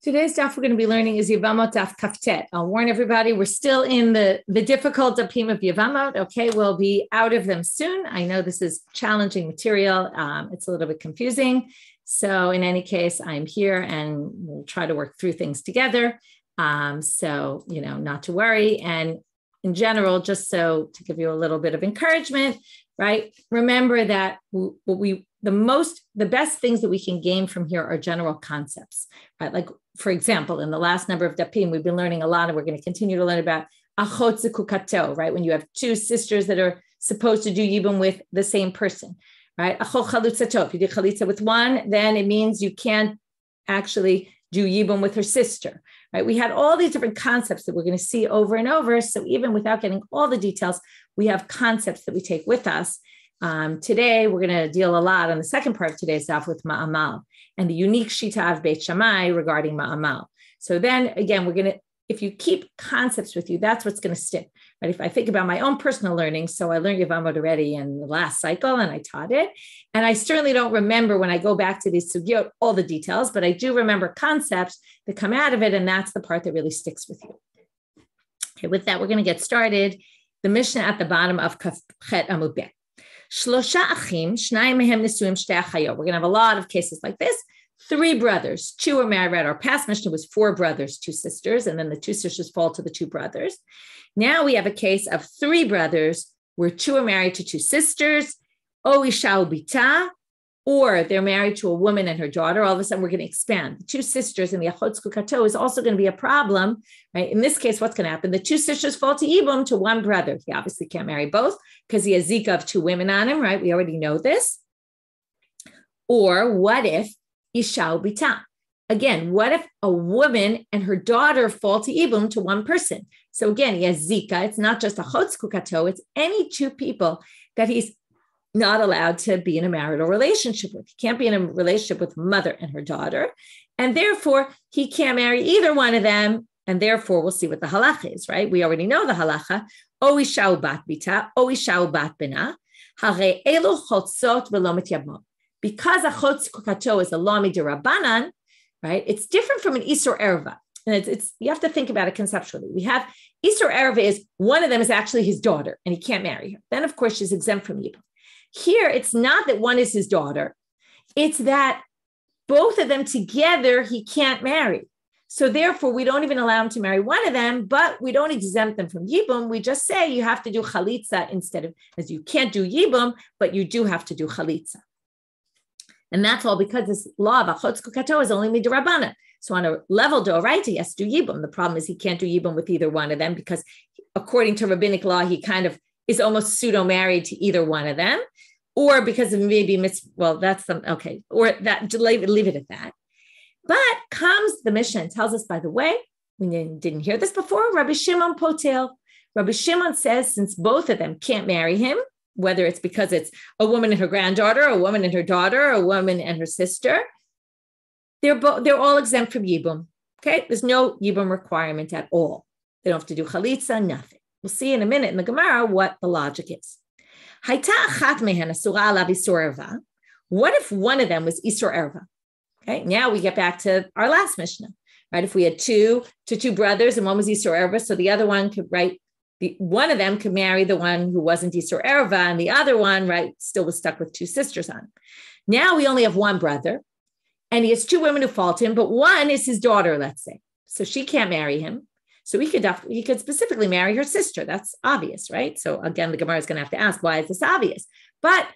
Today's daf we're going to be learning is Yevamot daf kaftet. I'll warn everybody, we're still in the difficult dafim of Yevamot. Okay, we'll be out of them soon. I know this is challenging material. It's a little bit confusing. So in any case, I'm here and we'll try to work through things together. So, not to worry. And in general, just so to give you a little bit of encouragement, right? Remember that the best things that we can gain from here are general concepts, right? Like, for example, in the last number of dapim, we've been learning a lot, and we're going to continue to learn about achot zekukato, right? When you have two sisters that are supposed to do yibum with the same person, right? Achot chalutzato. If you do chalitza with one, then it means you can't actually do yibum with her sister, right? We had all these different concepts that we're going to see over and over. So even without getting all the details, we have concepts that we take with us. Today, we're going to deal a lot on the second part of today's daf with ma'amal and the unique shita of Beit Shammai regarding ma'amal. So then again, if you keep concepts with you, that's what's going to stick. Right? If I think about my own personal learning, so I learned Yevamot already in the last cycle and I taught it. And I certainly don't remember when I go back to these sugyot, all the details, but I do remember concepts that come out of it. And that's the part that really sticks with you. Okay, with that, we're going to get started. The Mishnah at the bottom of Chet Amud Bet. Shlosha achim, shnayim mehem nesuim shtei achayot. We're going to have a lot of cases like this. 3 brothers, 2 are married. Our past Mishnah was 4 brothers, 2 sisters, and then the 2 sisters fall to the 2 brothers. Now we have a case of 3 brothers where 2 are married to 2 sisters, o isha ubita, or they're married to a woman and her daughter. All of a sudden, we're going to expand. The 2 sisters in the achot zekukato is also going to be a problem, right? In this case, what's going to happen? The 2 sisters fall to ibum to 1 brother. He obviously can't marry both because he has zika of 2 women on him, right? We already know this. Or what if isha ubita? Again, what if a woman and her daughter fall to ibum to 1 person? So again, he has zika. It's not just achot zekukato. It's any 2 people that he's not allowed to be in a marital relationship with. He can't be in a relationship with mother and her daughter. And therefore, he can't marry either one of them. And therefore, we'll see what the halacha is, right? We already know the halacha. O isha ubat bita, o isha ubat bina, hare elu chotzot velo mityabmot. Because achot zekukato is a law midirabanan, right? It's different from an isur erva. And it's you have to think about it conceptually. We have isur erva is one of them is actually his daughter, and he can't marry her. Then, of course, she's exempt from yibum. Here, it's not that one is his daughter. It's that both of them together, he can't marry. So therefore, we don't even allow him to marry one of them, but we don't exempt them from yibum. We just say you have to do chalitza instead of, as you can't do yibum, but you do have to do chalitza. And that's all because this law of achot zekukato is only midrabanan. So on a level d'oraita, he has to do yibum. The problem is he can't do yibum with either one of them because according to rabbinic law, he kind of is almost pseudo-married to either one of them, or because of maybe that's okay, or that leave it at that. But comes the Mishnah and tells us, by the way, we didn't hear this before, Rabbi Shimon potel. Rabbi Shimon says, since both of them can't marry him, whether it's because it's a woman and her granddaughter, a woman and her daughter, a woman and her sister, they're all exempt from yibum. Okay, there's no yibum requirement at all. They don't have to do chalitza, nothing. We'll see in a minute in the Gemara what the logic is. What if one of them was isur erva? Okay, now we get back to our last Mishnah, right? If we had 2 brothers and one was isur erva, so the other one could, right? One of them could marry the one who wasn't isur erva, and the other one, right, still was stuck with 2 sisters on him. Now we only have 1 brother, and he has 2 women who fall to him, but one is his daughter, let's say, so she can't marry him. So he could specifically marry her sister. That's obvious, right? So again, the Gemara is going to have to ask, why is this obvious? But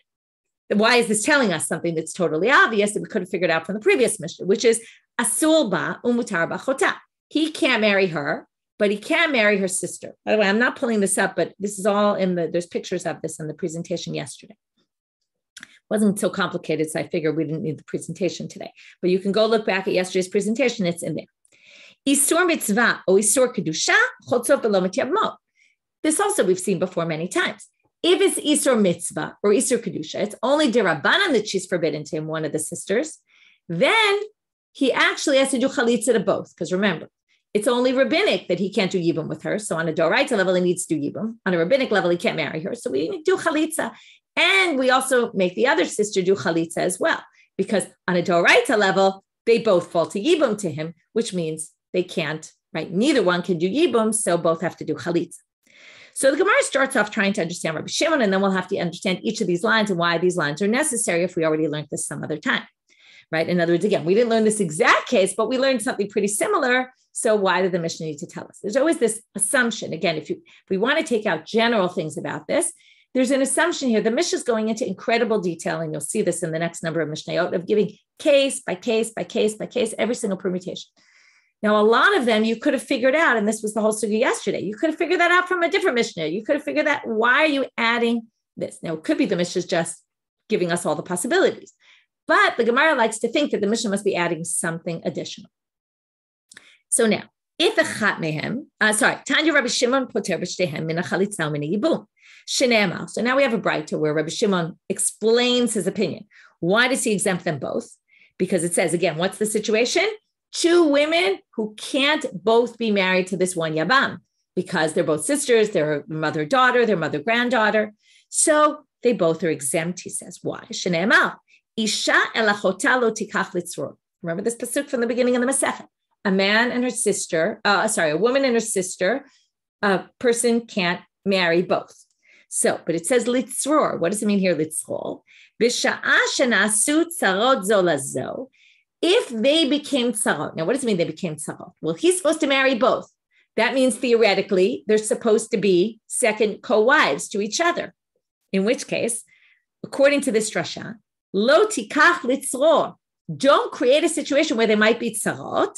why is this telling us something that's totally obvious that we could have figured out from the previous Mishnah, which is asul ba umutar bachota. He can't marry her, but he can marry her sister. By the way, I'm not pulling this up, but this is all there's pictures of this in the presentation yesterday. It wasn't so complicated, so I figured we didn't need the presentation today. But you can go look back at yesterday's presentation. It's in there. Isur mitzvah or isur kedusha chotzot velo mityabmot. This also we've seen before many times. If it's isur mitzvah or isur kedusha, it's only derabanan that she's forbidden to him, one of the sisters. Then he actually has to do chalitza to both, because remember, it's only rabbinic that he can't do yibum with her. So on a doraita level, he needs to do yibum. On a rabbinic level, he can't marry her. So we need to do chalitza, and we also make the other sister do chalitza as well, because on a doraita level, they both fall to Yibum to him, which means they can't, right? Neither one can do Yibum, so both have to do Chalitza. So the Gemara starts off trying to understand Rabbi Shimon, and then we'll have to understand each of these lines and why these lines are necessary if we already learned this some other time, right? In other words, again, we didn't learn this exact case, but we learned something pretty similar. So why did the Mishnah need to tell us? There's always this assumption. Again, if we want to take out general things about this, there's an assumption here. The Mishnah is going into incredible detail, and you'll see this in the next number of Mishnayot, of giving case by case by case by case, every single permutation. Now, a lot of them you could have figured out, and this was the whole sugya yesterday. You could have figured that out from a different Mishnah. You could have figured that, why are you adding this? Now, it could be the Mishnah is just giving us all the possibilities. But the Gemara likes to think that the Mishnah must be adding something additional. So now, if echat mehem, Tanya Rabbi Shimon poter b'shtehem min hachalitza min ha'yibum. Shene'amar. So now we have a braita where Rabbi Shimon explains his opinion. Why does he exempt them both? Because it says, again, what's the situation? Two women who can't both be married to this one Yabam because they're both sisters, they're mother-daughter, they're mother-granddaughter. So they both are exempt, he says. Why? Shene'amar. Isha el achota lo tikach litzror. Remember this pasuk from the beginning of the Masechet. A woman and her sister, a person can't marry both. So, but it says litzror. What does it mean here, litzror? B'sha'a shenasu tzarot zo lazo. If they became tzarot. Now, what does it mean they became tzarot? Well, he's supposed to marry both. That means theoretically, they're supposed to be second co-wives to each other. In which case, according to this drasha, lo tikach litzror. Don't create a situation where they might be tzarot.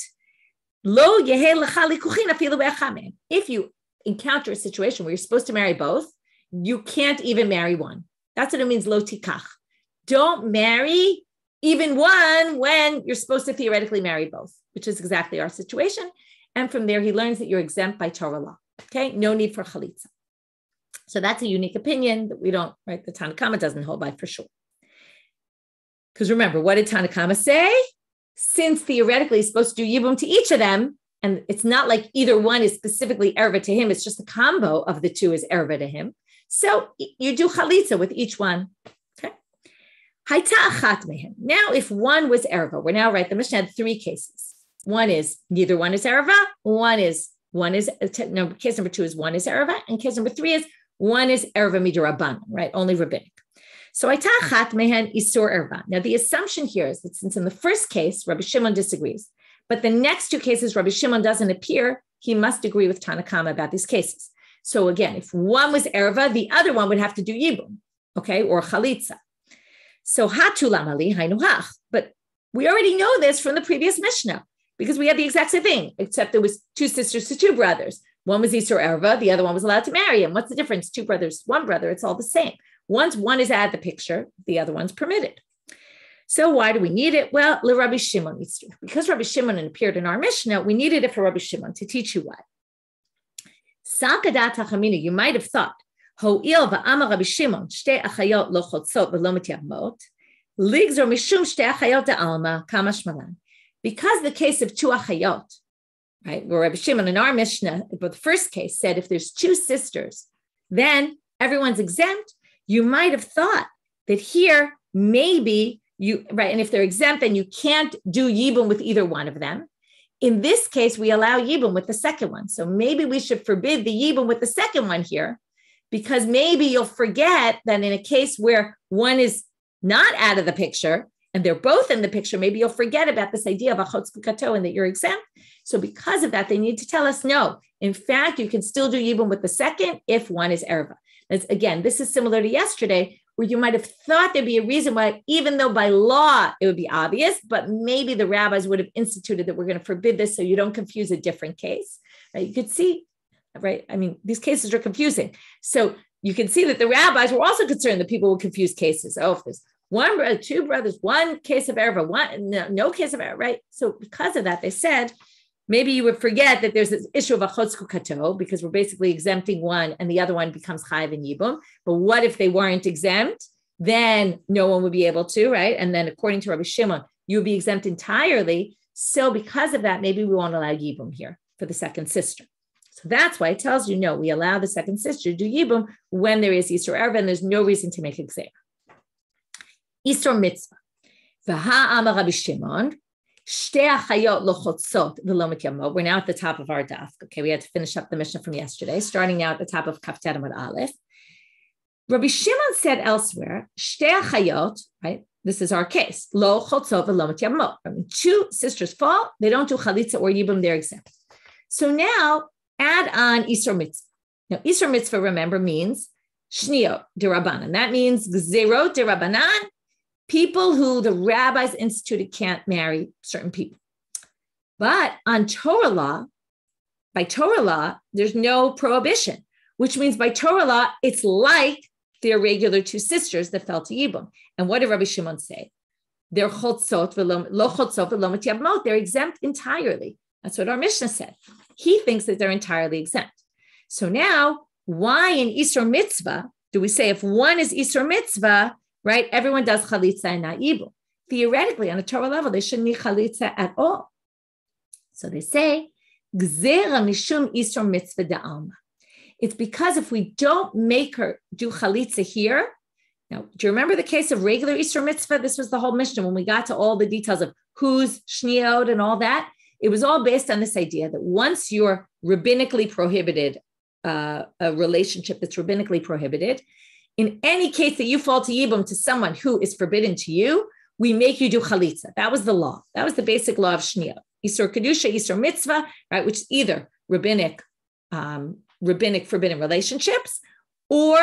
Lo yeheh lecha likuchin afilu be'achad mehem. If you encounter a situation where you're supposed to marry both, you can't even marry one. That's what it means, lo tikach. Don't marry even one when you're supposed to theoretically marry both, which is exactly our situation. And from there, he learns that you're exempt by Torah law. Okay, no need for chalitza. So that's a unique opinion that we don't, right? The Tanna Kama doesn't hold by for sure. Because remember, what did Tanna Kama say? Since theoretically he's supposed to do yibum to each of them, and it's not like either one is specifically erva to him, it's just the combo of the two is erva to him. So you do chalitza with each one. Okay. Hayta achat mehem. Now, if one was erva, we're now right. The Mishnah had three cases. One is neither one is erva. Case number two is one is erva, and case number three is one is erva midrabban, right? Only rabbinic. So hayta achat mehen isur erva. Now, the assumption here is that since in the first case Rabbi Shimon disagrees, but the next two cases Rabbi Shimon doesn't appear, he must agree with Tanna Kama about these cases. So again, if one was erva, the other one would have to do yibum, okay, or chalitza. So hatulam ali hainu hach. But we already know this from the previous Mishnah because we had the exact same thing, except there was two sisters to two brothers. One was isur erva, the other one was allowed to marry him. What's the difference? Two brothers, one brother, it's all the same. Once one is out of the picture, the other one's permitted. So why do we need it? Well, Rabbi Shimon needs to. Because Rabbi Shimon appeared in our Mishnah, we needed it for Rabbi Shimon to teach you why. Sakadat hachamina, you might have thought, ho'il va'amar Rabbi Shimon, shte achayot lo chotzot v'lo mitiyavmot, ligzor mishum shte achayot da'alma, kama shmalan. Because the case of two achayot, right, where Rabbi Shimon in our Mishnah, but the first case said if there's two sisters, then everyone's exempt. You might have thought that here, maybe you, right, and if they're exempt, then you can't do yibum with either one of them. In this case, we allow yibum with the second one. So maybe we should forbid the yibum with the second one here, because maybe you'll forget that in a case where one is not out of the picture and they're both in the picture, maybe you'll forget about this idea of achot zkukato and that you're exempt. So because of that, they need to tell us, no, in fact, you can still do yibum with the second if one is erva. Again, this is similar to yesterday, where you might have thought there'd be a reason why, even though by law it would be obvious, but maybe the rabbis would have instituted that we're going to forbid this so you don't confuse a different case. Right? You could see, right? I mean, these cases are confusing. So you can see that the rabbis were also concerned that people would confuse cases. Oh, if there's one brother, two brothers, one case of erva, no case of erva, right? So because of that, they said, maybe you would forget that there's this issue of achot zkukato because we're basically exempting one and the other one becomes chayiv and yibum. But what if they weren't exempt? Then no one would be able to, right? And then according to Rabbi Shimon, you would be exempt entirely. So because of that, maybe we won't allow yibum here for the second sister. So that's why it tells you, no, we allow the second sister to do yibum when there is Yisur erva and there's no reason to make exer. Yisur mitzvah. V'ha amar Rabbi Shimon, We're now at the top of our daf. Okay, we had to finish up the Mishnah from yesterday, starting now at the top of Kaftet Amud Aleph. Rabbi Shimon said elsewhere, Shtei Achayot, right? This is our case. Lo chotzot v'lo mityamot. When two sisters fall, they don't do chalitza or yibum, they're exempt. So now add on Isur Mitzvah. Now, Isur Mitzvah, remember, means Shniyot D'Rabbanan. That means Gzerot D'Rabbanan, people who the rabbis instituted can't marry certain people. But on Torah law, by Torah law, there's no prohibition, which means by Torah law, it's like the irregular two sisters that fell to Yibum. And what did Rabbi Shimon say? They're chotzot lo chotzot v'lo mityabmot. They're exempt entirely. That's what our Mishnah said. He thinks that they're entirely exempt. So now, why in Isur Mitzvah do we say if one is Isur Mitzvah, right, everyone does chalitza and not Yibum? Theoretically, on a Torah level, they shouldn't need chalitza at all. So they say, Gzera mishum Isur Mitzvah da'alma. It's because if we don't make her do chalitza here, now, do you remember the case of regular Isur Mitzvah? This was the whole Mishnah when we got to all the details of who's shniyot and all that. It was all based on this idea that once you're rabbinically prohibited, a relationship that's rabbinically prohibited, in any case that you fall to Yibum to someone who is forbidden to you, we make you do chalitza. That was the law. That was the basic law of shniyot. Isur Kedusha, Isur Mitzvah, right, which is either rabbinic forbidden relationships, or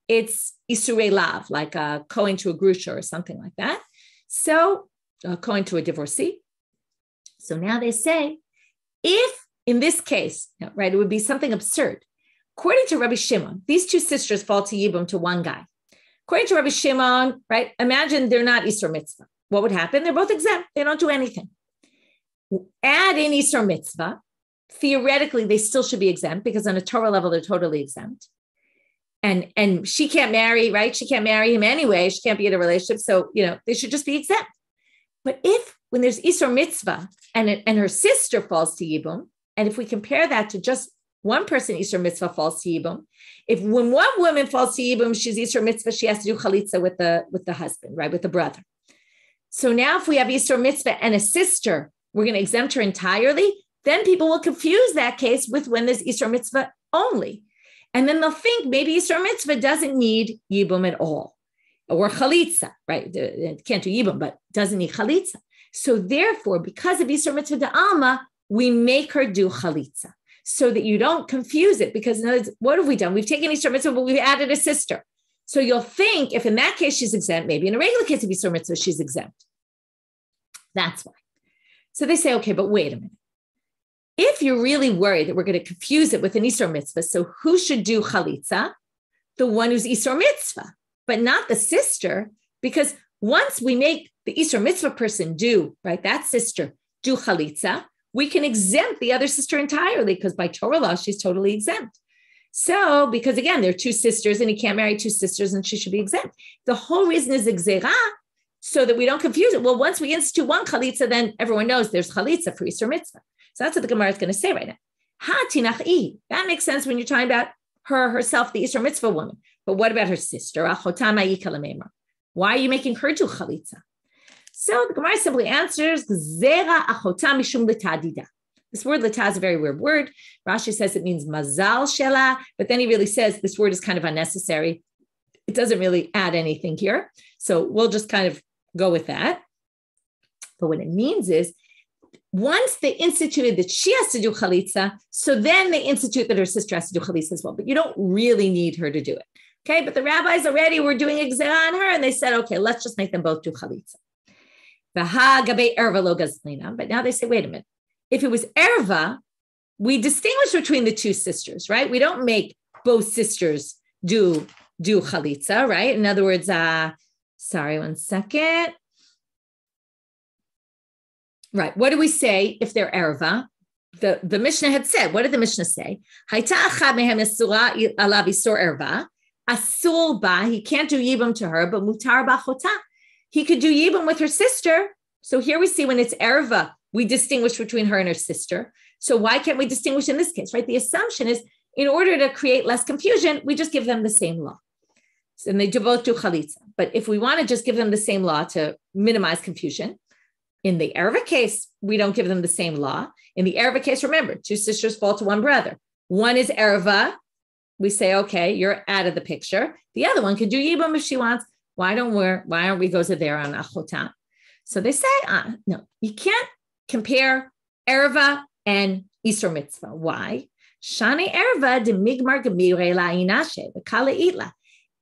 it's Isurei Lav, like a Kohen to a Grusha or something like that. So, Kohen to a divorcee. So now they say, if in this case, right, it would be something absurd. According to Rabbi Shimon, these two sisters fall to Yibum to one guy. According to Rabbi Shimon, right, imagine they're not Isur Mitzvah. What would happen? They're both exempt. They don't do anything. Add in Isur Mitzvah. Theoretically, they still should be exempt because on a Torah level, they're totally exempt. And she can't marry, right? She can't marry him anyway. She can't be in a relationship. So, they should just be exempt. But if when there's Isur Mitzvah and her sister falls to Yibum, and if we compare that to just one person, Isur Mitzvah falls to Yibum, when one woman falls to Yibum, she's Isur Mitzvah, she has to do chalitza with the husband, right? With the brother. So now if we have Isur Mitzvah and a sister, we're going to exempt her entirely. Then people will confuse that case with when there's Isur Mitzvah only. And then they'll think maybe Isur Mitzvah doesn't need Yibum at all. Or Chalitza, right? It can't do Yibum, but doesn't need Chalitza. So therefore, because of Isur Mitzvah D'Alma, we make her do Chalitza so that you don't confuse it. Because in other words, what have we done? We've taken Isur Mitzvah, but we've added a sister. So you'll think if in that case she's exempt, maybe in a regular case of Isur Mitzvah, she's exempt. That's why. So they say, okay, but wait a minute. If you're really worried that we're going to confuse it with an Isur Mitzvah, so who should do Chalitza? The one who's Isur Mitzvah, but not the sister, because once we make the Isur Mitzvah person do, right, that sister do Chalitza, we can exempt the other sister entirely because by Torah law, she's totally exempt. So, because again, they're two sisters and he can't marry two sisters and she should be exempt. The whole reason is Gzera, so that we don't confuse it. Well, once we institute one Chalitza, then everyone knows there's Chalitza for Isur Mitzvah. So that's what the Gemara is going to say right now. Ha tinach'i. That makes sense when you're talking about herself, the Isur Mitzvah woman. But what about her sister? Why are you making her do Chalitza? So the Gemara simply answers, Gzera achota mishum l'tadida. This word l'ta is a very weird word. Rashi says it means mazal shela, but then he really says this word is kind of unnecessary. It doesn't really add anything here. So we'll just kind of go with that. But what it means is, once they instituted that she has to do chalitza, so then they institute that her sister has to do chalitza as well. But you don't really need her to do it. Okay, but the rabbis already were doing exera on her, and they said, okay, let's just make them both do chalitza. But now they say, wait a minute. If it was erva, we distinguish between the two sisters, right? We don't make both sisters do chalitza, right? In other words, sorry, one second. Right. What do we say if they're erva? The Mishnah had said, what did the Mishnah say? Asul ba, he can't do yibum to her, but mutar bachota. He could do yibum with her sister. So here we see when it's erva, we distinguish between her and her sister. So why can't we distinguish in this case, right? The assumption is in order to create less confusion, we just give them the same law. And they both do chalitza. But if we want to just give them the same law to minimize confusion, In the Erva case, we don't give them the same law. In the Erva case, remember, two sisters fall to one brother. One is Erva. We say, okay, you're out of the picture. The other one can do Yibum if she wants. Why aren't we go to there on Achota? So they say, no, you can't compare Erva and Isur Mitzvah. Why? Shani Erva de Migmar Gemire La Inashe, the Kala Itla.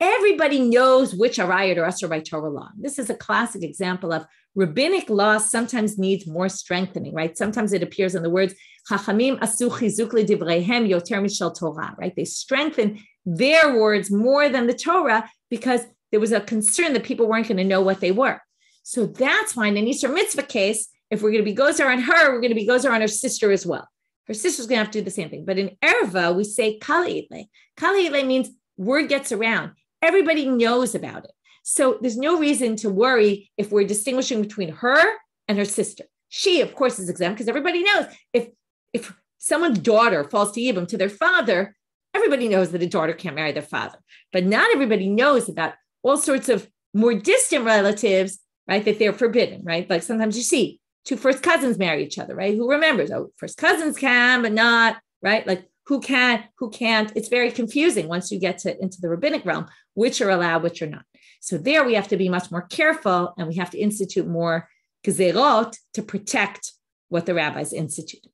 Everybody knows which arayot or asur by Torah law. This is a classic example of rabbinic law sometimes needs more strengthening, right? Sometimes it appears in the words, Chachamim asu chizuk lidivreihem yoter mishel Torah, right? They strengthen their words more than the Torah because there was a concern that people weren't going to know what they were. So that's why in an Isur Mitzvah case, if we're going to be gozer on her, we're going to be gozer on her sister as well. Her sister's going to have to do the same thing. But in Erva, we say kala itle. Kala itle means word gets around. Everybody knows about it. So there's no reason to worry if we're distinguishing between her and her sister. She, of course, is exempt because everybody knows if someone's daughter falls to Yibum to their father, everybody knows that a daughter can't marry their father. But not everybody knows about all sorts of more distant relatives, right, that they're forbidden, right? Like sometimes you see two first cousins marry each other, right? Who remembers? Oh, first cousins can, but not, right? Like who can, who can't. It's very confusing once you get into the rabbinic realm, which are allowed, which are not. So there we have to be much more careful and we have to institute more gezerot to protect what the rabbis instituted.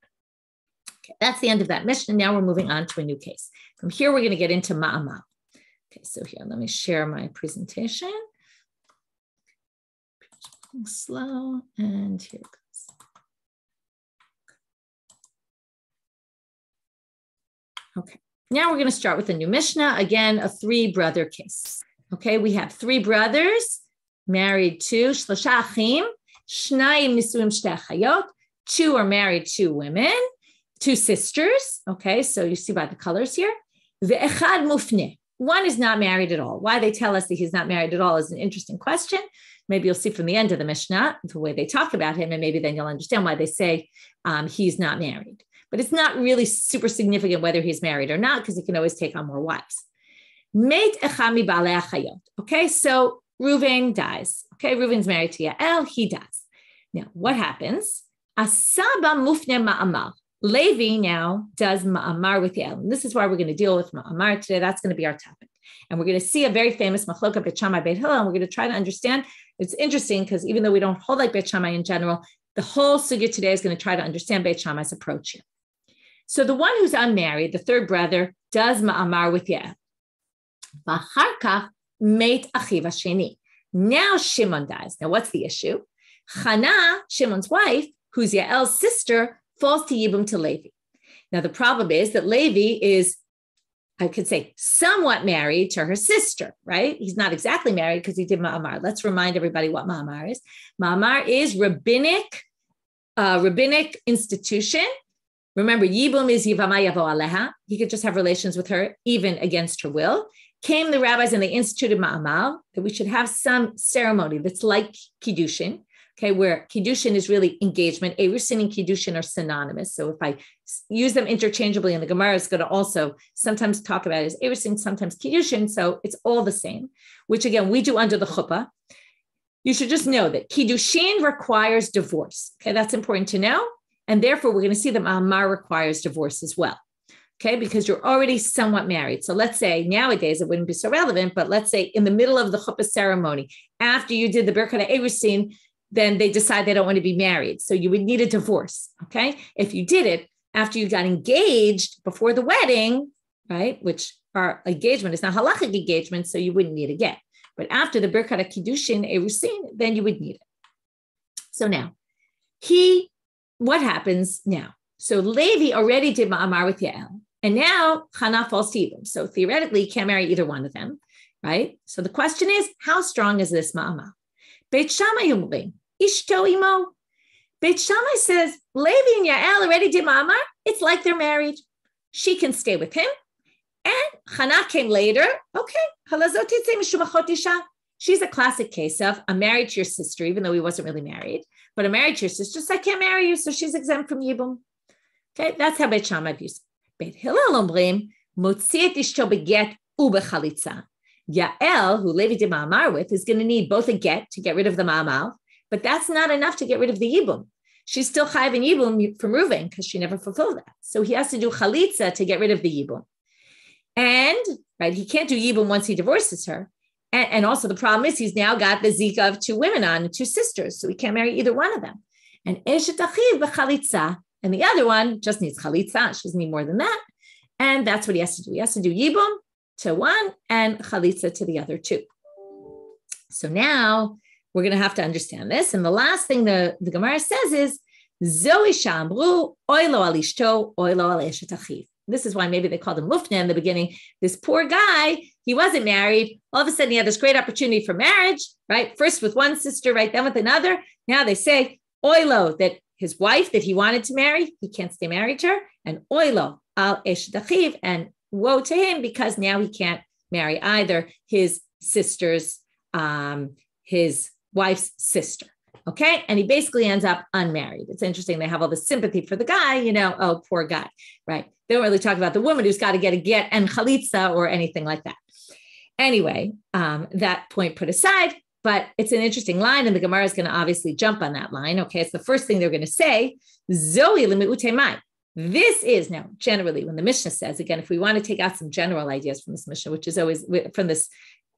Okay, that's the end of that Mishnah. Now we're moving on to a new case. From here, we're going to get into ma'amal. Okay, so here, let me share my presentation. Slow, and here it goes. Okay, now we're going to start with a new Mishnah. Again, a three-brother case. Okay, we have three brothers married to shlosha achim, shnayim nisuim shtei achayot. Two are married to women, two sisters. Okay, so you see by the colors here. Ve'echad mufneh. One is not married at all. Why they tell us that he's not married at all is an interesting question. Maybe you'll see from the end of the Mishnah, the way they talk about him, and maybe then you'll understand why they say he's not married. But it's not really super significant whether he's married or not, because he can always take on more wives. Meit echami ba'alei achayot. Okay, so Reuven dies. Okay, Reuven's married to Yael, he dies. Now, what happens? Asaba mufne ma'amar. Levi now does ma'amar with Yael. And this is why we're going to deal with ma'amar today. That's going to be our topic. And we're going to see a very famous machloka Beit Shammai Beit Hillel, and we're going to try to understand. It's interesting because even though we don't hold like Beit Shammai in general, the whole sugya today is going to try to understand Beit Shammai's approach here. So the one who's unmarried, the third brother, does ma'amar with Yael. V'achar kach meit achiv hasheni. Now Shimon dies. Now what's the issue? Chana, Shimon's wife, who's Yael's sister, falls to Yibum to Levi. Now the problem is that Levi is, I could say, somewhat married to her sister, right? He's not exactly married because he did ma'amar. Let's remind everybody what ma'amar is. Ma'amar is rabbinic institution. Remember, Yibum is Yevamot yavo aleha. He could just have relations with her, even against her will. Came the rabbis and they instituted ma'amar, that we should have some ceremony that's like kiddushin. Okay, where kiddushin is really engagement. Erusin and kiddushin are synonymous. So if I use them interchangeably in the Gemara, it's going to also sometimes talk about it as erusin, sometimes kiddushin. So it's all the same, which again, we do under the chuppah. You should just know that kiddushin requires divorce. Okay, that's important to know. And therefore, we're going to see that ma'amar requires divorce as well. Okay, because you're already somewhat married. So let's say nowadays it wouldn't be so relevant, but let's say in the middle of the chuppah ceremony, after you did the birkat erusin, then they decide they don't want to be married. So you would need a divorce, okay? If you did it after you got engaged before the wedding, right, which our engagement is not halachic engagement, so you wouldn't need a get. But after the birkat kiddushin erusin, then you would need it. So now, what happens now? So Levi already did ma'amar with Yael, and now Chana falls to Yibum. So theoretically, he can't marry either one of them, right? So the question is, how strong is this ma'amar? Beit Shammai Yomrim, Ishto Imo. Beit Shammai says, Levi and Yael already did ma'amar. It's like they're married. She can stay with him. And Chana came later. Okay. She's a classic case of, I'm married to your sister, even though he wasn't really married. But I'm married to your sister, so I can't marry you. So she's exempt from Yibum. Okay, that's how Beit Shammai views it. Beit Hillel Omrim, Motzi et Ishto beget ubechalitza. Yael, who Levi did ma'amar with, is going to need both a get to get rid of the ma'amar But that's not enough to get rid of the Yibum. She's still chayiv in Yibum from Reuven because she never fulfilled that. So he has to do chalitza to get rid of the Yibum. And right, he can't do Yibum once he divorces her. And also the problem is he's now got the zika of two women on, 2 sisters. So he can't marry either one of them. And eshet achiv b'chalitza. And the other one just needs chalitza. She doesn't need more than that. And that's what he has to do. He has to do Yibum to one and chalitza to the other 2. So now we're going to have to understand this. And the last thing the Gemara says is, Zoe shambru oilo alishto oilo al eshet achiv. This is why maybe they called him Mufna in the beginning. This poor guy, he wasn't married. All of a sudden, he had this great opportunity for marriage, right? First with one sister, right? Then with another. Now they say, oilo, that his wife that he wanted to marry, he can't stay married to her. And oilo al eshet achiv, and woe to him because now he can't marry either his sister's, his wife's sister. Okay. And he basically ends up unmarried. It's interesting. They have all this sympathy for the guy, oh, poor guy, right? They don't really talk about the woman who's got to get a get and chalitza or anything like that. Anyway, that point put aside, but it's an interesting line and the Gemara is going to obviously jump on that line. Okay. It's the first thing they're going to say, Zoe l'mi'utei mai. This is now generally when the Mishnah says, again, if we want to take out some general ideas from this Mishnah, which is always from this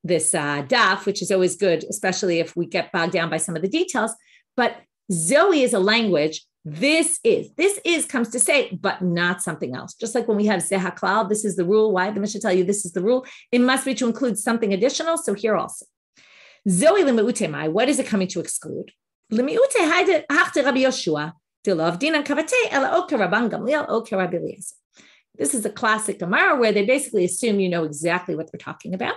daf, which is always good, especially if we get bogged down by some of the details. But Zoe is a language. This is comes to say, but not something else. Just like when we have zehaklal, this is the rule. Why the Mishnah tell you this is the rule? It must be to include something additional. So here also, Zoe l'mi'utei mai. What is it coming to exclude? L'mi'utei haide hachti Rabbi Yoshua dilav dinan kavatei ela oker Rabban Gamliel oker Rabbi Eliezer. This is a classic Gemara where they basically assume you know exactly what they're talking about.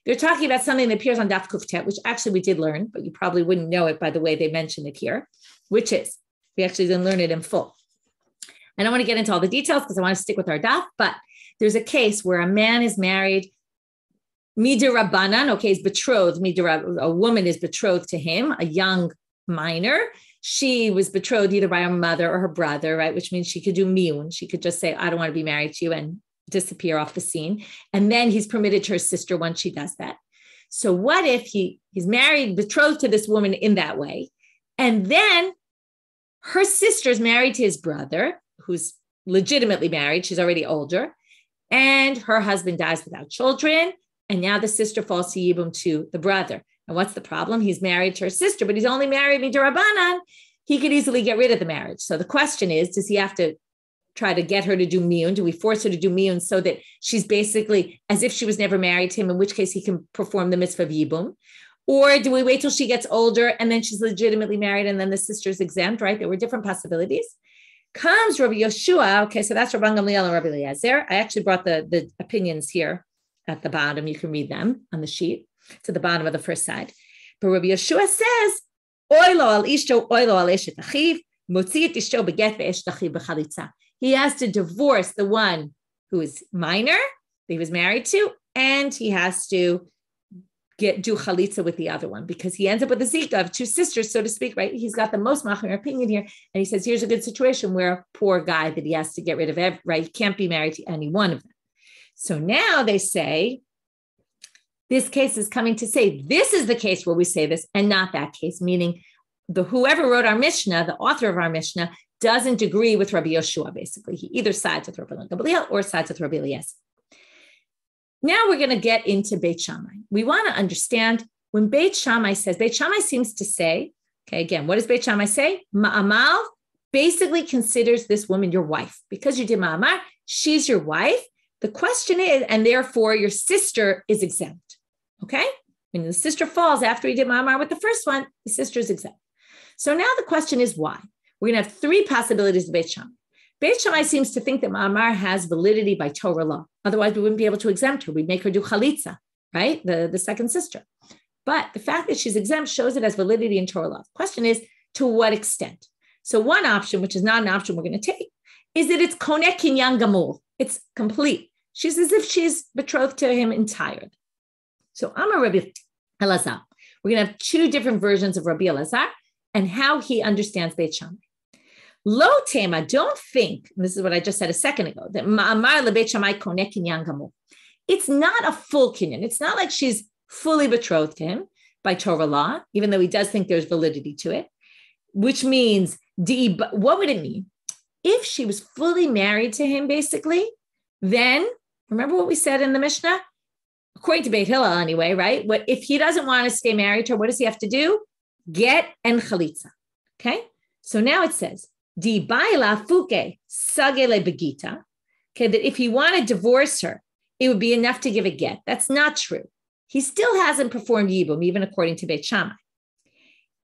They're talking about something that appears on Daf Kuftet, which actually we did learn, but you probably wouldn't know it by the way they mention it here, which is, we actually didn't learn it in full. I don't want to get into all the details because I want to stick with our Daf, but there's a case where a man is married, midirabanan, okay, he's betrothed, a woman is betrothed to him, a young minor. She was betrothed either by her mother or her brother, right? Which means she could do miyun. She could just say, I don't want to be married to you and disappear off the scene. And then he's permitted to her sister once she does that. So what if he's married, betrothed to this woman in that way, and then her sister's married to his brother, who's legitimately married, she's already older, and her husband dies without children, and now the sister falls to Yibum to the brother. And what's the problem? He's married to her sister, but he's only married midirabanan. He could easily get rid of the marriage. So the question is, does he have to try to get her to do miyun? Do we force her to do miyun so that she's basically as if she was never married to him, in which case he can perform the mitzvah of Yibum? Or do we wait till she gets older and then she's legitimately married and then the sister's exempt, right? There were different possibilities. Comes Rabbi Yoshua. Okay, so that's Rabban Gamliel and Rabbi Eliezer. I actually brought the opinions here at the bottom. You can read them on the sheet to the bottom of the first side. But Rabbi Yoshua says, Oilo al ishto, oilo al eshet achiv, motzi et ishto beget ve'eshet achiv b'chalitza. He has to divorce the one who is minor, that he was married to, and he has to do chalitza with the other one because he ends up with a zika of 2 sisters, so to speak, right? He's got the most machmir opinion here. And he says, here's a good situation where poor guy that he has to get rid of, right? He can't be married to any one of them. So now they say, this case is coming to say, this is the case where we say this and not that case, meaning whoever wrote our Mishnah, the author of our Mishnah, doesn't agree with Rabbi Yoshua, basically. He either sides with Rabbi Gamliel or sides with Rabbi Eliezer. Now we're going to get into Beit Shammai. We want to understand when Beit Shammai says, Beit Shammai seems to say, okay, again, what does Beit Shammai say? Ma'amal basically considers this woman your wife. Because you did Ma'amar, she's your wife. The question is, and therefore your sister is exempt. Okay? When the sister falls after he did Ma'amar with the first one, the sister is exempt. So now the question is why? We're going to have 3 possibilities of Beit Shammai. Beit Shammai seems to think that Ma'amar has validity by Torah law. Otherwise, we wouldn't be able to exempt her. We'd make her do chalitza, right? The second sister. But the fact that she's exempt shows it as validity in Torah law. The question is, to what extent? So one option, which is not an option we're going to take, is that it's koneh kinyan gamul. It's complete. She's as if she's betrothed to him entirely. So Amar Rabbi Elazar. We're going to have 2 different versions of Rabbi Elazar and how he understands Beit Shammai. Lo tema, don't think, and this is what I just said a second ago, that Ma'amar leBeit Shammai koneh kinyan gamul. It's not a full kinyan. It's not like she's fully betrothed to him. by Torah law, even though he does think there's validity to it, which means, what would it mean? If she was fully married to him, basically, then remember what we said in the Mishnah? According to Beit Hillel anyway, right? What if he doesn't want to stay married to her, what does he have to do? Get and chalitza. Okay? So now it says, Di baila fuke sagele begita. Okay, that if he wanted to divorce her, it would be enough to give a get. That's not true. He still hasn't performed yibum, even according to Beit Shammai.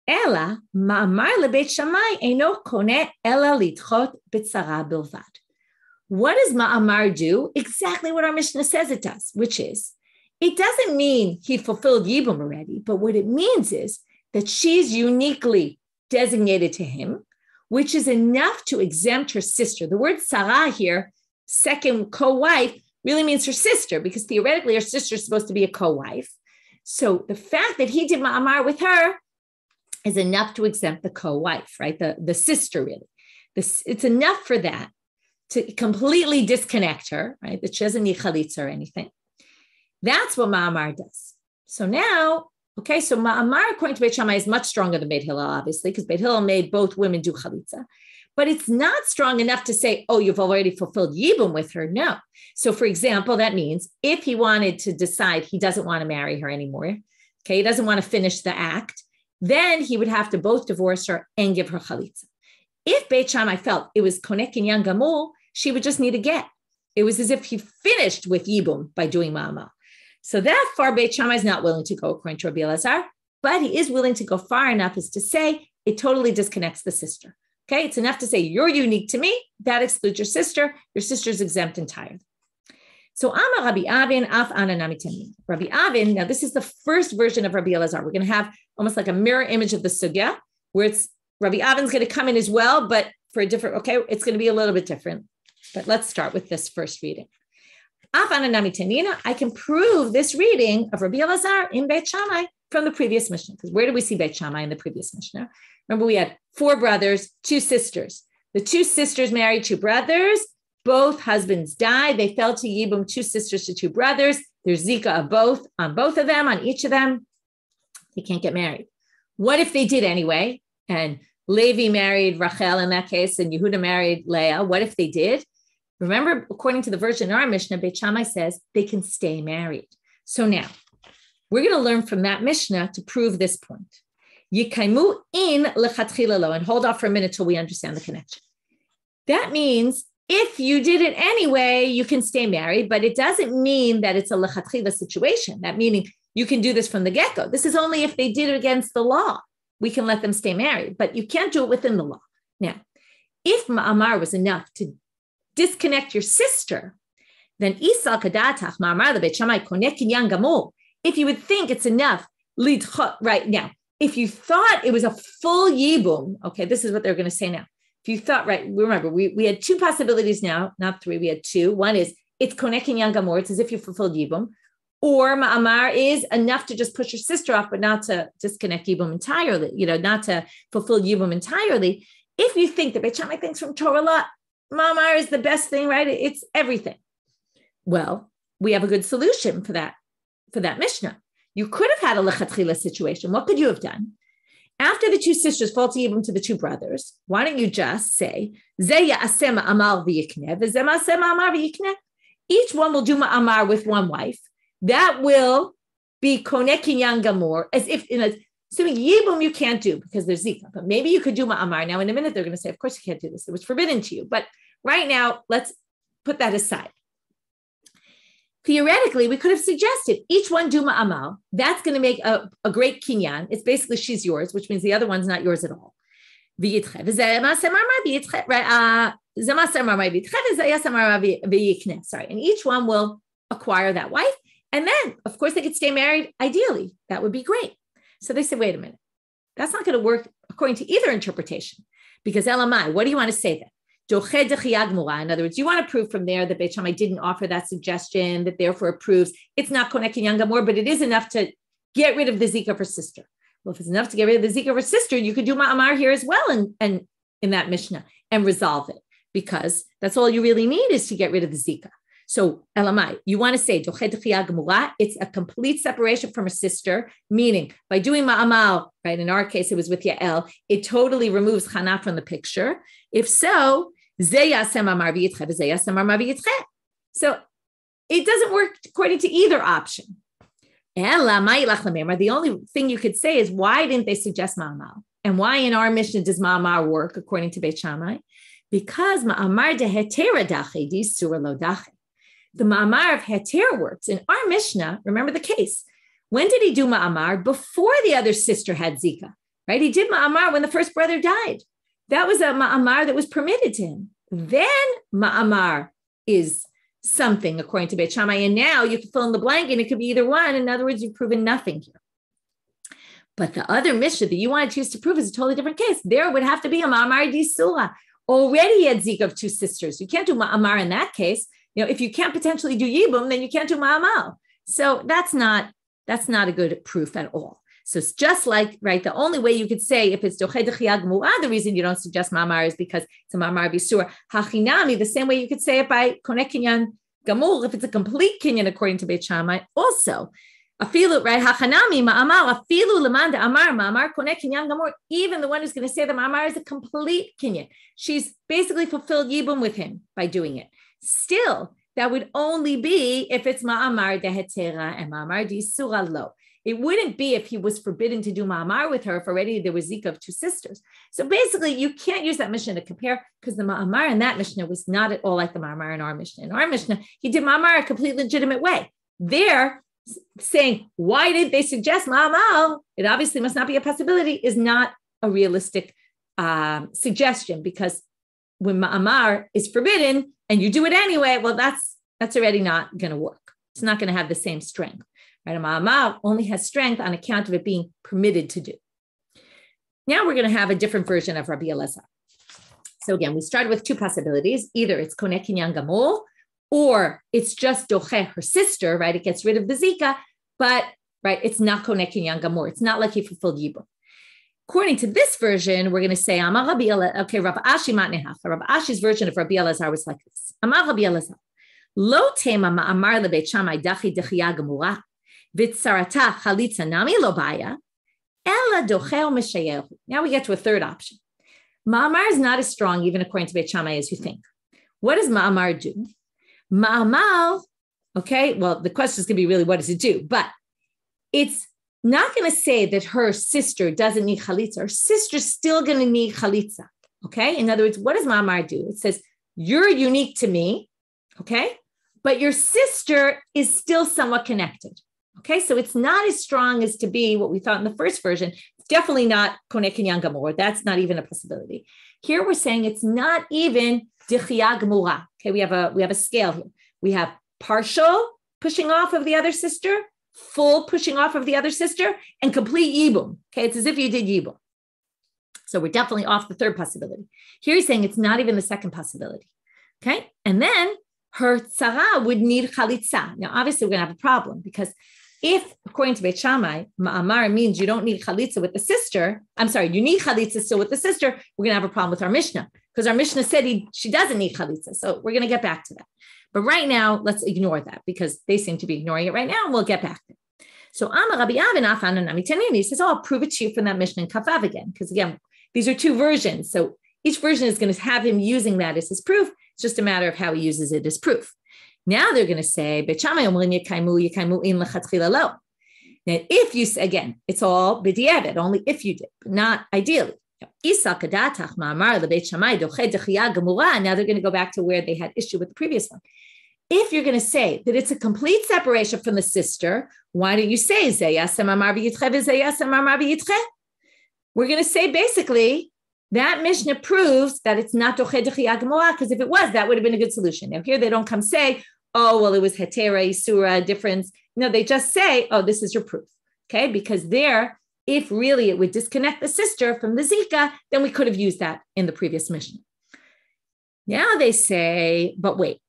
Ela ma'amar lebeit Shammai eno kone ela litchot b'tzara bilvad. What does ma'amar do? Exactly what our Mishnah says it does, which is, it doesn't mean he fulfilled yibum already, but what it means is that she's uniquely designated to him, which is enough to exempt her sister. The word Sarah here, second co-wife, really means her sister, because theoretically her sister is supposed to be a co-wife. So the fact that he did ma'amar with her is enough to exempt the co-wife, right? The sister, really. It's enough for that to completely disconnect her, right? That she doesn't need chalitza or anything. That's what ma'amar does. So now, okay, so ma'amar, according to Beit Shammai, is much stronger than Beit Hillel, obviously, because Beit Hillel made both women do chalitza. But it's not strong enough to say, oh, you've already fulfilled yibum with her. No. So, for example, that means if he wanted to decide he doesn't want to marry her anymore, okay, he doesn't want to finish the act, then he would have to both divorce her and give her chalitza. If Beit Shammai felt it was konek kinyan gamul, she would just need a get. It was as if he finished with yibum by doing ma'amar. So that far, Beit Shammai is not willing to go according to Rabbi Elazar, but he is willing to go far enough as to say it totally disconnects the sister. Okay, it's enough to say you're unique to me. That excludes your sister. Your sister's exempt entirely. So Amar Rabbi Avin af ananami tamim. Rabbi Avin. Now this is the first version of Rabbi Elazar. We're going to have almost like a mirror image of the sugya, where it's Rabbi Avin's going to come in as well, but for a different. Okay, it's going to be a little bit different. But let's start with this first reading. Af ananami tanina. I can prove this reading of Rabbi Elazar in Beit Shammai from the previous Mishnah. Because where did we see Beit Shammai in the previous Mishnah? Remember, we had 4 brothers, 2 sisters. The 2 sisters married 2 brothers. Both husbands died. They fell to yibum, 2 sisters to 2 brothers. There's zika of both, on both of them, on each of them. They can't get married. What if they did anyway? And Levi married Rachel in that case, and Yehuda married Leah. What if they did? Remember, according to the version in our Mishnah, Beit Shammai says they can stay married. So now, we're going to learn from that Mishnah to prove this point. Yikaimu in lechatchila lo, and hold off for a minute till we understand the connection. That means if you did it anyway, you can stay married, but it doesn't mean that it's a lechatchila situation. That meaning you can do this from the get-go. This is only if they did it against the law. We can let them stay married, but you can't do it within the law. Now, if ma'amar was enough to disconnect your sister, then isal kadatach ma'amar lebeit Shammai konek kinyan gamul. If you would think it's enough, right now, if you thought it was a full yibum, okay, this is what they're going to say now. If you thought, right, remember, we had 2 possibilities now, not 3, we had 2. One is, it's konek kinyan gamur, it's as if you fulfilled yibum. Or ma'amar is enough to just push your sister off, but not to disconnect yibum entirely, not to fulfill yibum entirely. If you think that Beit Shammai thinks from Torah law, ma'amar is the best thing, right? It's everything. Well, we have a good solution for that Mishnah. You could have had a lechatchila situation. What could you have done? After the 2 sisters fall to yibum to the 2 brothers, why don't you just say, Ze ya'aseh ma'amar v'yikneh, v'ze ma'aseh ma'amar v'yikneh. Each one will do ma'amar with one wife. That will be konek kinyan gamur, as if assuming yibum you can't do because there's zika, but maybe you could do ma'amar. Now in a minute they're going to say, of course you can't do this. It was forbidden to you. But right now, let's put that aside. Theoretically, we could have suggested each one do ma'amar. That's going to make a great kinyan. It's basically she's yours, which means the other one's not yours at all. Sorry, and each one will acquire that wife. And then, of course, they could stay married. Ideally, that would be great. So they said, wait a minute. That's not going to work according to either interpretation. Because Elamai, what do you want to say then? In other words, you want to prove from there that Beit Shammai didn't offer that suggestion, that therefore it proves it's not konek kinyan gamur, but it is enough to get rid of the zika of her sister. Well, if it's enough to get rid of the zika of her sister, you could do ma'amar here as well and in that Mishnah and resolve it, because that's all you really need is to get rid of the zika. So, elamai, you want to say, it's a complete separation from her sister, meaning by doing ma'amal, right? In our case, it was with Yael, it totally removes Chana from the picture. If so, so it doesn't work according to either option. The only thing you could say is, why didn't they suggest ma'amal? And why in our Mishnah does ma'amar work according to Beit Shammai? Because ma'amar de hetera dache di surah lo dache. The ma'amar of heter works. In our Mishnah, remember the case. When did he do ma'amar? Before the other sister had Zika, right? He did ma'amar when the first brother died. That was a ma'amar that was permitted to him. Then ma'amar is something according to Beit Shammai. And now you can fill in the blank and it could be either one. In other words, you've proven nothing here. But the other Mishnah that you want to choose to prove is a totally different case. There would have to be a ma'amar di surah. Already he had Zika of two sisters. You can't do ma'amar in that case. If you can't potentially do yibum, then you can't do ma'amal. So that's not a good proof at all. So it's just like, right, the only way you could say if it's doche d'chiyah gemura, the reason you don't suggest ma'amar is because it's a ma'amar b'isur. Hachinami, the same way you could say it by koneh kinyan gamur, if it's a complete kinyan according to Beit Shammai, also. Afilu, right, hachanami ma'amar, afilu lemanda amar ma'amar koneh kinyan gamur, even the one who's going to say the ma'amar is a complete kinyan. She's basically fulfilled yibum with him by doing it. Still, that would only be if it's ma'amar de hetera and ma'amar di surah lo. It wouldn't be if he was forbidden to do ma'amar with her if already there was Zika of two sisters. So basically, you can't use that Mishnah to compare because the ma'amar in that Mishnah was not at all like the ma'amar in our Mishnah. In our Mishnah, he did ma'amar a completely legitimate way. They're saying, why did they suggest ma'amar? It obviously must not be a possibility, is not a realistic suggestion, because when ma'amar is forbidden and you do it anyway, well, that's already not going to work. It's not going to have the same strength. Right? A ma'amar only has strength on account of it being permitted to do. Now we're going to have a different version of Rabbi Elazar. So again, we started with two possibilities. Either it's koneh kinyan gamur, or it's just doche, her sister, right? It gets rid of the Zika, but right, it's not koneh kinyan gamur. It's not like he fulfilled yibum. According to this version, we're going to say, Amar Rabbi Elazar, okay, Rav Ashi matnehach. Rav Ashi's version of Rabbi Elazar was like this. Amar Rabbi Elazar, lo tema ma'amar lebeit Shammai dachi d'chiyah gemura, v'tzarata chalitza nami lo baya, ela docheo meshayehu. Now we get to a third option. Ma'amar is not as strong, even according to Beit Shammai, as you think. What does ma'amar do? Ma'amar, okay, well, the question is going to be really, what does it do? But it's not going to say that her sister doesn't need chalitza. Her sister's still going to need chalitza, okay? In other words, what does ma'amar do? It says, you're unique to me, okay? But your sister is still somewhat connected, okay? So it's not as strong as to be what we thought in the first version. It's definitely not koneh kinyan gamur. That's not even a possibility. Here we're saying it's not even d'chiyah gemura. Okay, we have a scale here. We have partial pushing off of the other sister, full pushing off of the other sister, and complete yibum. Okay, it's as if you did yibum. So we're definitely off the third possibility. Here he's saying it's not even the second possibility. Okay, and then her tzara would need chalitza. Now, obviously, we're going to have a problem because if, according to Beit Shammai, ma'amar means you don't need chalitza with the sister, you need chalitza still with the sister, we're going to have a problem with our Mishnah because our Mishnah said she doesn't need chalitza. So we're going to get back to that. But right now, let's ignore that because they seem to be ignoring it right now, and we'll get back to it. So Amar Rabbi Avin Afan and he says, I'll prove it to you from that Mishnah in Kaf Vav again, because again, these are two versions. So each version is going to have him using that as his proof. It's just a matter of how he uses it as proof. Now they're going to say, Beit Shammai omrim yekaimu in lechatchila lo. Now, if you say, again, it's all b'diavad, only if you did, but not ideally. Now they're going to go back to where they had issue with the previous one. If you're going to say that it's a complete separation from the sister, why don't you say we're going to say basically that Mishnah proves that it's not doche d'chiyah gemura, because if it was, that would have been a good solution. Now here they don't come say, oh, well, it was hetera, isura, difference. No, they just say, oh, this is your proof. Okay, because there, if really it would disconnect the sister from the Zika, then we could have used that in the previous Mishnah. Now they say, but wait,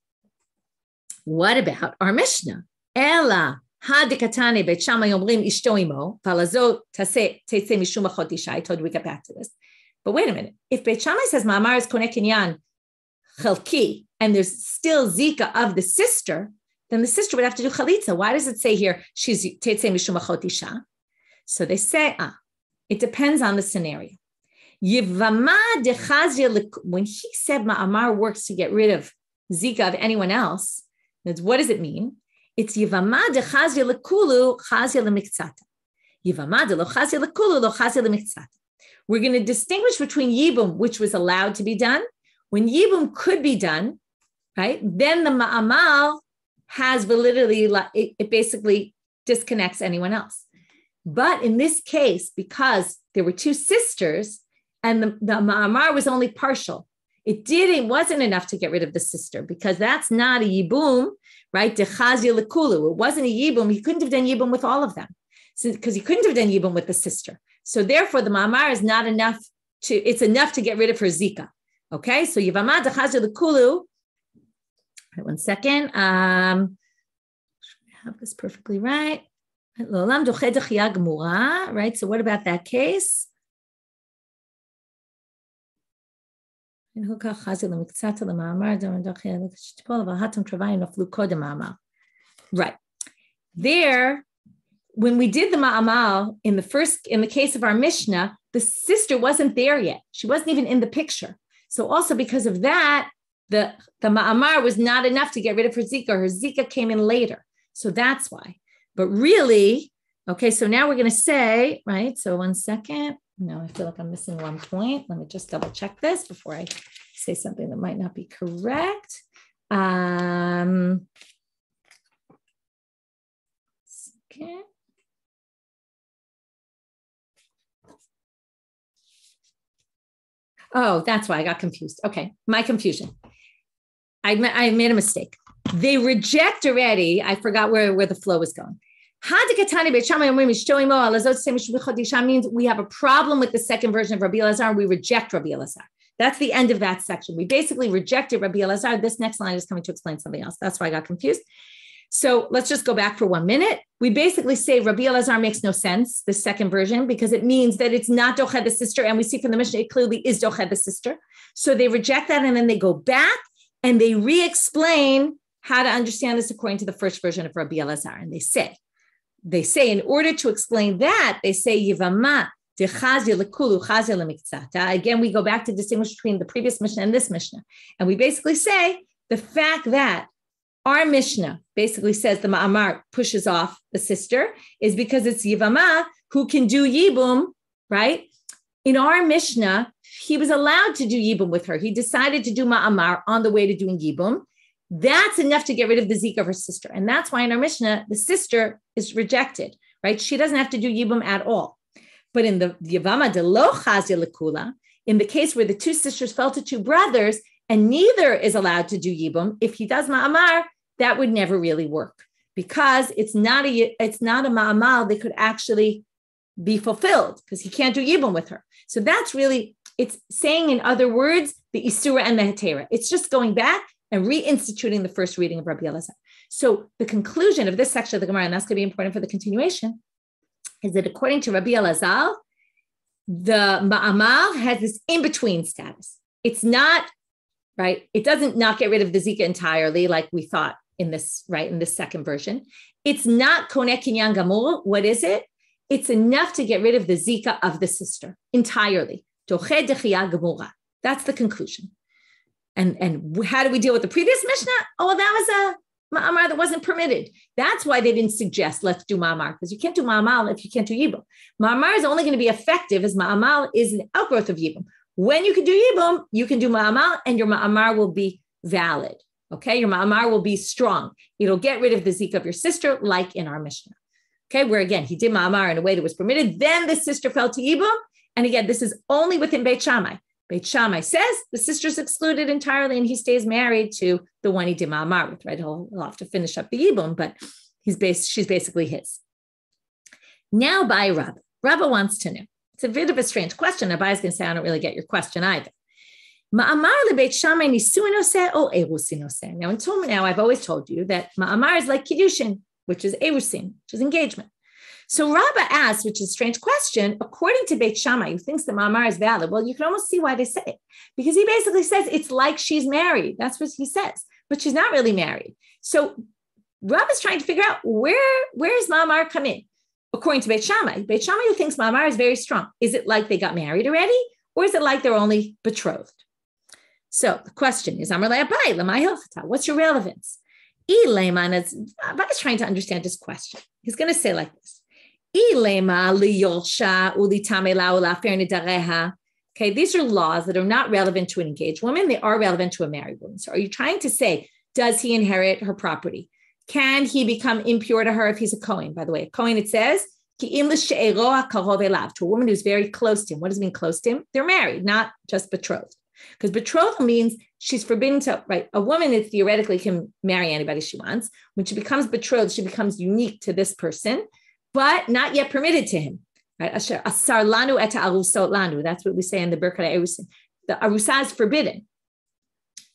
what about our Mishnah? Ela hadikatane Beit Shammai omrim ishto imo, valazo tase mishum achot isha. I told you we get back to this. But wait a minute. If Beit Shammai says ma'amar is koneh kinyan chelki, and there's still Zika of the sister, then the sister would have to do chalitza. Why does it say here, she's tetzei mishum achot isha? So they say, it depends on the scenario. When he said ma'amar works to get rid of Zika of anyone else, what does it mean? It's Yevamah dechazia lekulu chazia lemiktzata. Yevamah de lo chazia lekulu lo chazia lemiktzata. We're going to distinguish between yibum, which was allowed to be done. When yibum could be done, right, then the ma'amal has validity. It basically disconnects anyone else. But in this case, because there were two sisters and the ma'amar was only partial, it wasn't enough to get rid of the sister, because that's not a yibum, right? Dechazia lekulu. It wasn't a yibum. He couldn't have done yibum with all of them, because he couldn't have done yibum with the sister. So therefore, the ma'amar is not enough it's enough to get rid of her Zika. Okay, so Yevamot dechazia lekulu. Right, 1 second. I have this perfectly right. Right, so what about that case? Right. There, when we did the ma'amal in the case of our Mishnah, the sister wasn't there yet. She wasn't even in the picture. So also because of that, the ma'amar was not enough to get rid of her Zika. Her Zika came in later. So that's why. But really, okay, so now we're going to say, right, so 1 second. No, I feel like I'm missing one point. Let me just double check this before I say something that might not be correct. Second. Oh, that's why I got confused. Okay, my confusion. I made a mistake. They reject already. I forgot where the flow was going. Means we have a problem with the second version of Rabbi Elazar, and we reject Rabbi Elazar. That's the end of that section. We basically rejected Rabbi Elazar. This next line is coming to explain something else. That's why I got confused. So let's just go back for 1 minute. We basically say Rabbi Elazar makes no sense, the second version, because it means that it's not Doched the sister. And we see from the Mishnah, it clearly is Doched the sister. So they reject that, and then they go back and they re-explain how to understand this according to the first version of Rabbi Elazar. And they say, in order to explain that, they say, Yevamot dechazia lekulu chazia lemiktzata. Again, we go back to distinguish between the previous Mishnah and this Mishnah. And we basically say the fact that our Mishnah basically says the ma'amar pushes off the sister is because it's Yevamot who can do yibum, right? In our Mishnah, he was allowed to do yibum with her. He decided to do ma'amar on the way to doing yibum. That's enough to get rid of the Zika of her sister. And that's why in our Mishnah, the sister is rejected, right? She doesn't have to do yibum at all. But in the Yevamot de lo chazia lekula, in the case where the two sisters fell to two brothers and neither is allowed to do yibum, if he does ma'amar, that would never really work, because it's not a ma'amal that could actually be fulfilled, because he can't do yibum with her. So that's really, it's saying, in other words, the isura and the hetera. It's just going back and reinstituting the first reading of Rabbi Elazar. So the conclusion of this section of the Gemara, and that's going to be important for the continuation, is that according to Rabbi Elazar, the ma'amal has this in-between status. It's not, right, it doesn't not get rid of the Zika entirely like we thought in this, right, in this second version. It's not koneh kinyan gamur. What is it? It's enough to get rid of the Zika of the sister entirely. Doched dechiyah gemura. That's the conclusion. And how do we deal with the previous Mishnah? Oh, that was a ma'amar that wasn't permitted. That's why they didn't suggest let's do ma'amar, because you can't do ma'amar if you can't do yibum. Ma'amar is only going to be effective as ma'amar is an outgrowth of yibum. When you can do yibum, you can do ma'amar, and your ma'amar will be valid. Okay, your ma'amar will be strong. It'll get rid of the Zika of your sister, like in our Mishnah. Okay, where again, he did ma'amar in a way that was permitted. Then the sister fell to yibum. And again, this is only within Beit Shammai. Beit Shammai says the sister's excluded entirely, and he stays married to the one he did ma'amar with, right? He'll have to finish up the yibum, but she's basically his. Now by Rabba. Rabba wants to know. It's a bit of a strange question. Abai is going to say, I don't really get your question either. Ma'amar lebeit Shammai nisuin oseh or erusin oseh. Now, I've always told you that ma'amar is like kiddushin, which is erusin, which is engagement. So Rabbah asks, which is a strange question, according to Beit Shammai, who thinks that Ma'amar is valid, well, you can almost see why they say it. Because he basically says it's like she's married. That's what he says. But she's not really married. So Rabbah is trying to figure out where does Ma'amar come in? According to Beit Shammai, who thinks Ma'amar is very strong. Is it like they got married already? Or is it like they're only betrothed? So the question is, what's your relevance? Abai is trying to understand this question. He's going to say like this. Okay, these are laws that are not relevant to an engaged woman. They are relevant to a married woman. So are you trying to say, does he inherit her property? Can he become impure to her if he's a Kohen? By the way, a Kohen, it says, to a woman who's very close to him. What does it mean close to him? They're married, not just betrothed. Because betrothal means she's forbidden to, right? A woman is theoretically can marry anybody she wants. When she becomes betrothed, she becomes unique to this person, but not yet permitted to him. Right? Asher asar lanu et arusot lanu. That's what we say in the Birkat HaErusin. The arusa is forbidden.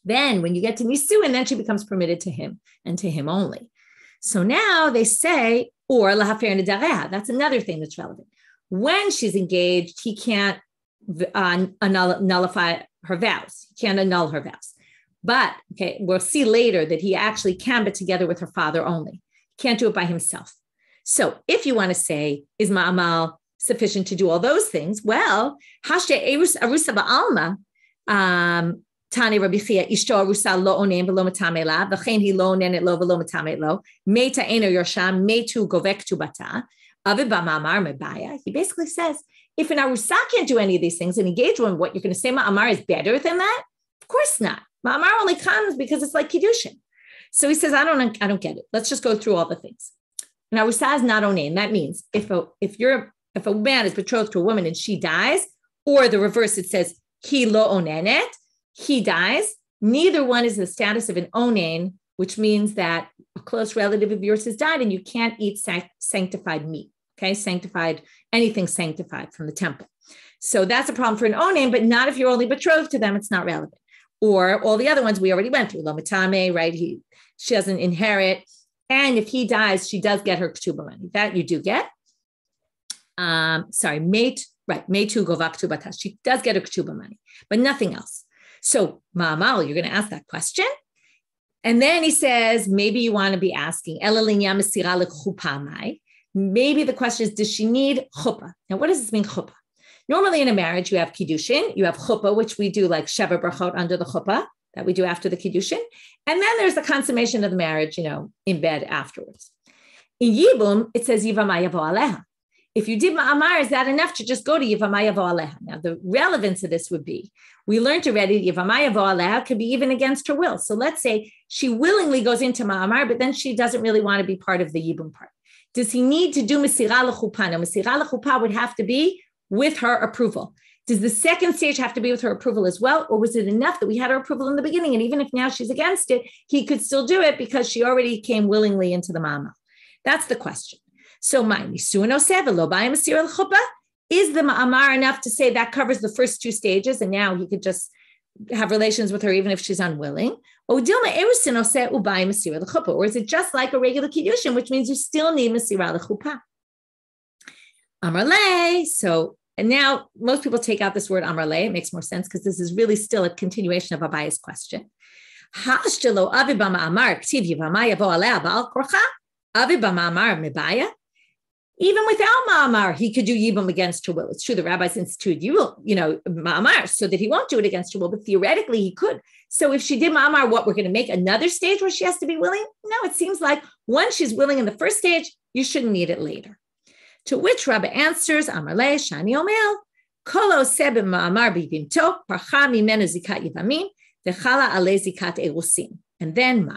Then when you get to Nisuin, then she becomes permitted to him and to him only. So now they say, or lahafer nedareha. That's another thing that's relevant. When she's engaged, he can't nullify her vows. He can't annul her vows. But okay, we'll see later that he actually can, but together with her father only. He can't do it by himself. So if you want to say, is Ma'amal sufficient to do all those things? Well, Hashte Arusa Ba'alma, Tani Rabbi Chia, Ishto Arusa lo onem v'lo matame la, v'chein hi lo onenet lo v'lo matame lo, meta eno yorsham, metu govek tu bata, avi ba'ma'amar mebaya. He basically says, if an Arusa can't do any of these things, an engaged woman, what you're going to say Ma'amar is better than that? Of course not. Ma'amar only comes because it's like Kiddushin. So he says, I don't get it. Let's just go through all the things. Now, Arusa is not onen. That means if a man is betrothed to a woman and she dies, or the reverse, it says he lo onenet, he dies. Neither one is the status of an onen, which means that a close relative of yours has died and you can't eat sanctified meat. Okay, anything sanctified from the temple. So that's a problem for an onen, but not if you're only betrothed to them. It's not relevant. Or all the other ones we already went through. Lo matame, right? She doesn't inherit. And if he dies, she does get her ketubah money. That you do get. Metu govak tubatas. She does get her ketubah money, but nothing else. So, Ma'amal, you're going to ask that question. And then he says, maybe you want to be asking, maybe the question is, does she need chuppah? Now, what does this mean, chuppah? Normally in a marriage, you have kiddushin, you have chuppah, which we do like sheva brachot under the chuppah, that we do after the kiddushin. And then there's the consummation of the marriage, in bed afterwards. In Yibum, it says Yevamot yavo aleha. If you did ma'amar, is that enough to just go to Yevamot yavo aleha? Now, the relevance of this would be, we learned already, Yevamot yavo aleha could be even against her will. So let's say she willingly goes into ma'amar, but then she doesn't really want to be part of the Yibum part. Does he need to do Mesirah l'chupah? Now, Mesirah l'chupah would have to be with her approval. Does the second stage have to be with her approval as well? Or was it enough that we had her approval in the beginning? And even if now she's against it, he could still do it because she already came willingly into the ma'amar. That's the question. So, is the ma'amar enough to say that covers the first two stages and now he could just have relations with her even if she's unwilling? Or is it just like a regular kiddushin, which means you still need Mesirah l'chupah? Amrle. So, and now most people take out this word amrle. It makes more sense because this is really still a continuation of Abai's question. Even without ma'amar, he could do yibum against her will. It's true the rabbis instituted ma'amar so that he won't do it against her will, but theoretically he could. So if she did ma'amar, what, we're going to make another stage where she has to be willing? No, it seems like once she's willing in the first stage, you shouldn't need it later. To which Rabbi answers, Amarle, Shani Omel, Kolo Sebim Ma'amar Bibimto, Parcha Mimenu Zikat Yevamim, Dechala Ale Zikat Erusim. And then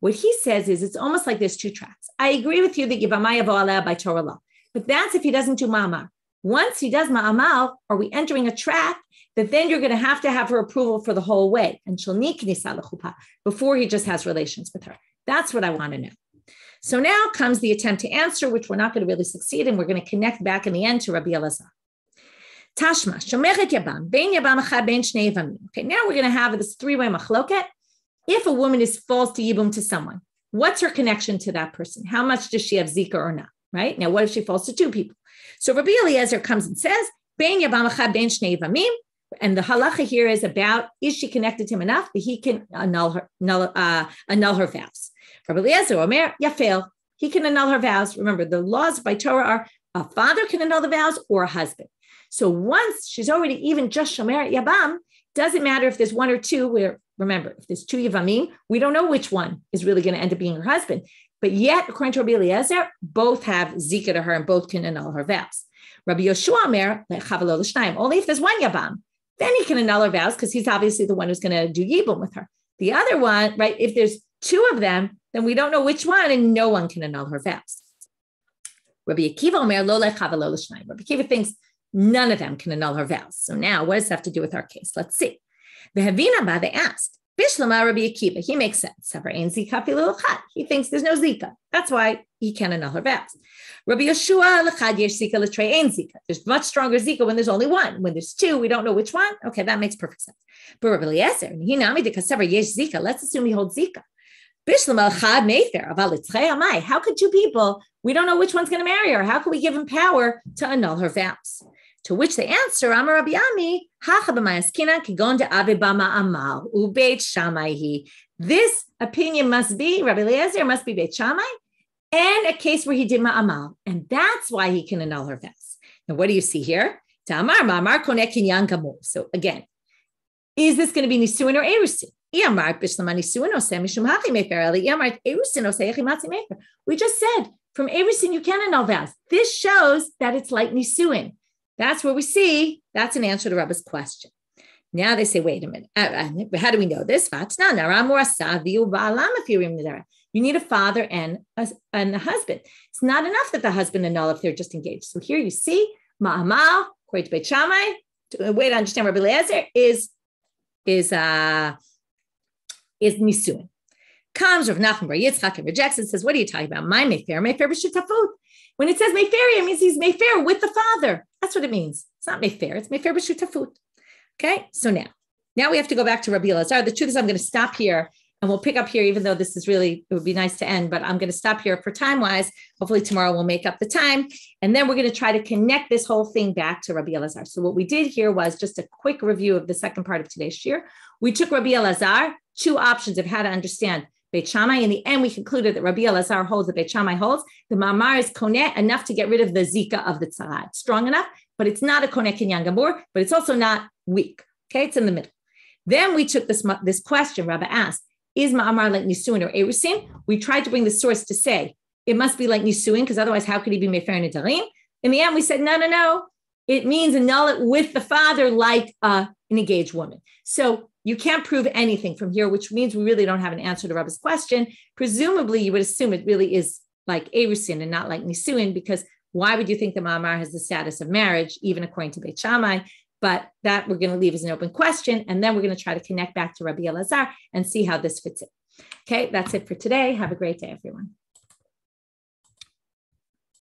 what he says is it's almost like there's two tracks. I agree with you that Yevamot yavo aleha by Torah law, but that's if he doesn't do ma'amar. Once he does ma'amar, are we entering a track that then you're going to have her approval for the whole way, and she'll need knisa l'chupah before he just has relations with her. That's what I want to know. So now comes the attempt to answer, which we're not going to really succeed in. We're going to connect back in the end to Rabbi Elazar. Tashma, shomeret yabam, bein yabam achad, bein shnei yevamim. Okay, now we're going to have this three-way machloket. If a woman is false to yibum to someone, what's her connection to that person? How much does she have zika or not? right? Now, what if she falls to two people? So Rabbi Eliezer comes and says, Ben Yavam Echad Ben Shnei Yevamim, and the halacha here is about, is she connected to him enough that he can annul her vows? Rabbi Eliezer Omer Yafel, he can annul her vows. Remember, the laws by Torah are a father can annul the vows or a husband. So once she's already even just Shomer Yabam, doesn't matter if there's one or two, where, remember, if there's two Yevamim, we don't know which one is really going to end up being her husband. But yet, according to Rabbi Eliezer, both have zika to her and both can annul her vows. Rabbi Yoshua Omer, only if there's one Yabam, then he can annul her vows because he's obviously the one who's going to do Yibum with her. The other one, right, if there's two of them, then we don't know which one and no one can annul her vows. Rabbi Akiva Omer, Rabbi Akiva thinks none of them can annul her vows. So now what does that have to do with our case? Let's see. They asked, Bishlama Rabbi Akiva, he makes sense. He thinks there's no zika. That's why he can annul her vows. Rabbi Yeshua, there's much stronger zika when there's only one. When there's two, we don't know which one. Okay, that makes perfect sense. But Rabbi Eliezer, let's assume he holds zika. How could two people, we don't know which one's going to marry her. How can we give him power to annul her vows? To which they answer, Amar Rabbi Ami, this opinion must be, Rabbi Eliezer must be Beit Shammai, and a case where he did ma'amal. And that's why he can annul her vows. Now, what do you see here? So again, is this going to be Nisuin or Erusin? We just said, from Erusin, you can annul vows. This shows that it's like Nisuin. That's where we see, that's an answer to Rabba's question. Now they say, wait a minute. How do we know this? You need a father and a husband. It's not enough that the husband annul if they're just engaged. So here you see, ma'amal, according to Beit Shammai, the way to understand Rabbi Eliezer is nisuin. Comes Rav Nachman Bar Yitzchak and rejects it, says, what are you talking about? My Mefer b'shutafut. When it says Mefer, it means he's Mefer with the father. That's what it means. It's not Mefer, it's Mefer b'shutafut. Okay, so now we have to go back to Rabbi Elazar. The truth is I'm going to stop here and we'll pick up here, even though this is really, it would be nice to end, but I'm going to stop here for time-wise. Hopefully tomorrow we'll make up the time. And then we're going to try to connect this whole thing back to Rabbi Elazar. So what we did here was just a quick review of the second part of today's shiur. We took Rabbi Elazar, two options of how to understand Beit Shammai. In the end, we concluded that Rabbi Elazar holds, that Beit Shammai holds. The Ma'amar is koneh enough to get rid of the zika of the tzara. It's strong enough, but it's not a koneh kinyan gamur, but it's also not weak. Okay, it's in the middle. Then we took this question, Rabbi asked, is Ma'amar like Nisuin or Erusin? We tried to bring the source to say, it must be like Nisuin, because otherwise how could he be Mefer Nedarim? In the end, we said, no. It means annul it with the father like an engaged woman. So you can't prove anything from here, which means we really don't have an answer to Rabbi's question. Presumably, you would assume it really is like Erusin and not like Nisuin, because why would you think the Ma'amar has the status of marriage, even according to Beit Shammai? But that we're going to leave as an open question. And then we're going to try to connect back to Rabbi Elazar and see how this fits in. Okay, that's it for today. Have a great day, everyone.